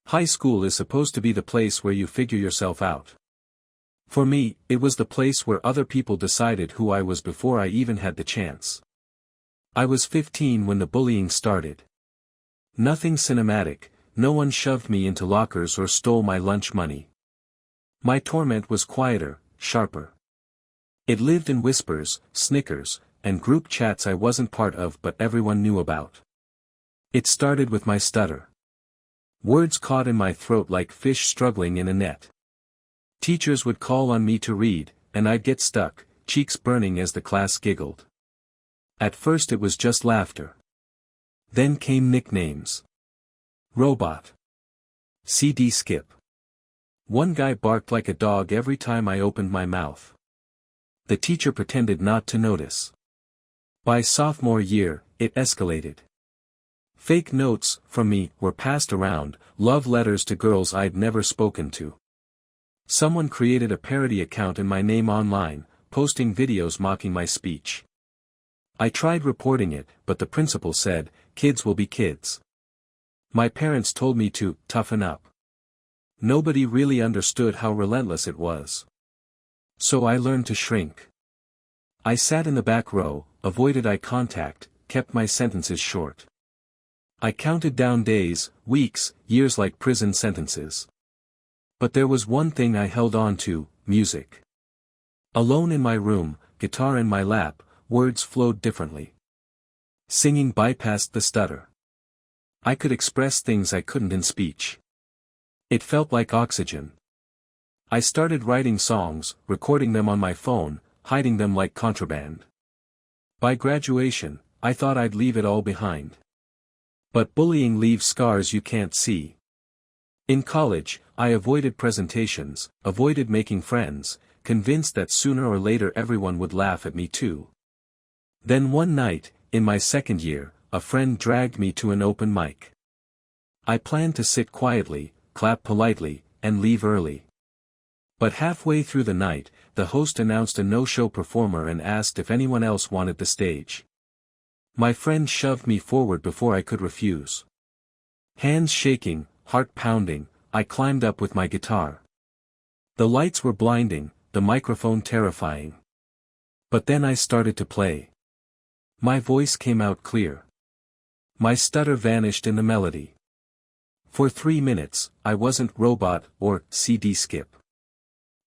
High school is supposed to be the place where you figure yourself out. For me, it was the place where other people decided who I was before I even had the chance. I was 15 when the bullying started. Nothing cinematic, no one shoved me into lockers or stole my lunch money. My torment was quieter, sharper. It lived in whispers, snickers, and group chats I wasn't part of but everyone knew about. It started with my stutter. Words caught in my throat like fish struggling in a net. Teachers would call on me to read, and I'd get stuck, cheeks burning as the class giggled. At first it was just laughter. Then came nicknames. Robot. CD Skip. One guy barked like a dog every time I opened my mouth. The teacher pretended not to notice. By sophomore year, it escalated. Fake notes, from me, were passed around, love letters to girls I'd never spoken to. Someone created a parody account in my name online, posting videos mocking my speech. I tried reporting it, but the principal said, "Kids will be kids." My parents told me to toughen up. Nobody really understood how relentless it was. So I learned to shrink. I sat in the back row, avoided eye contact, kept my sentences short. I counted down days, weeks, years like prison sentences. But there was one thing I held on to, music. Alone in my room, guitar in my lap, words flowed differently. Singing bypassed the stutter. I could express things I couldn't in speech. It felt like oxygen. I started writing songs, recording them on my phone, hiding them like contraband. By graduation, I thought I'd leave it all behind. But bullying leaves scars you can't see. In college, I avoided presentations, avoided making friends, convinced that sooner or later everyone would laugh at me too. Then one night, in my second year, a friend dragged me to an open mic. I planned to sit quietly, clap politely, and leave early. But halfway through the night, the host announced a no-show performer and asked if anyone else wanted the stage. My friend shoved me forward before I could refuse. Hands shaking, heart pounding, I climbed up with my guitar. The lights were blinding, the microphone terrifying. But then I started to play. My voice came out clear. My stutter vanished in the melody. For 3 minutes, I wasn't Robot or CD Skip.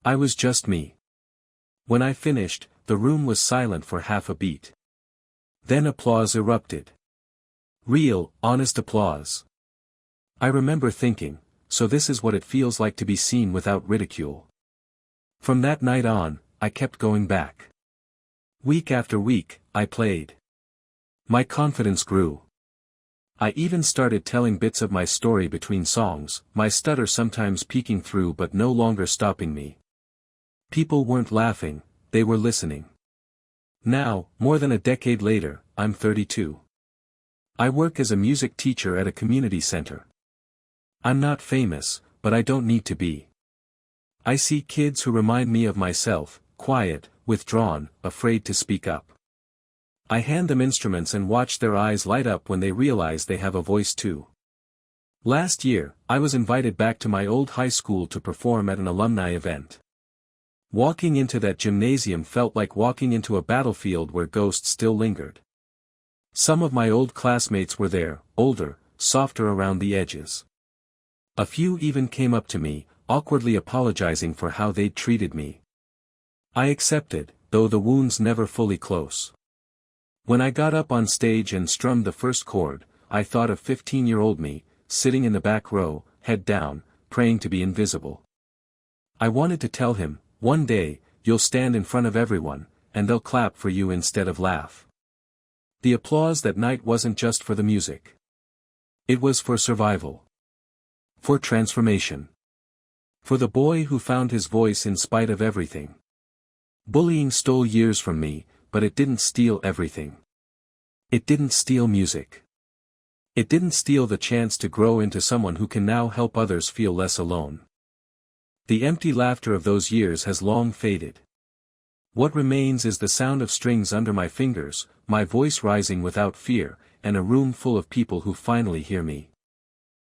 I was just me. When I finished, the room was silent for half a beat. Then applause erupted. Real, honest applause. I remember thinking, so this is what it feels like to be seen without ridicule. From that night on, I kept going back. Week after week, I played. My confidence grew. I even started telling bits of my story between songs, my stutter sometimes peeking through but no longer stopping me. People weren't laughing, they were listening. Now, more than a decade later, I'm 32. I work as a music teacher at a community center. I'm not famous, but I don't need to be. I see kids who remind me of myself, quiet, withdrawn, afraid to speak up. I hand them instruments and watch their eyes light up when they realize they have a voice too. Last year, I was invited back to my old high school to perform at an alumni event. Walking into that gymnasium felt like walking into a battlefield where ghosts still lingered. Some of my old classmates were there, older, softer around the edges. A few even came up to me, awkwardly apologizing for how they'd treated me. I accepted, though the wounds never fully close. When I got up on stage and strummed the first chord, I thought of 15-year-old me, sitting in the back row, head down, praying to be invisible. I wanted to tell him, one day, you'll stand in front of everyone, and they'll clap for you instead of laugh. The applause that night wasn't just for the music. It was for survival. For transformation. For the boy who found his voice in spite of everything. Bullying stole years from me, but it didn't steal everything. It didn't steal music. It didn't steal the chance to grow into someone who can now help others feel less alone. The empty laughter of those years has long faded. What remains is the sound of strings under my fingers, my voice rising without fear, and a room full of people who finally hear me.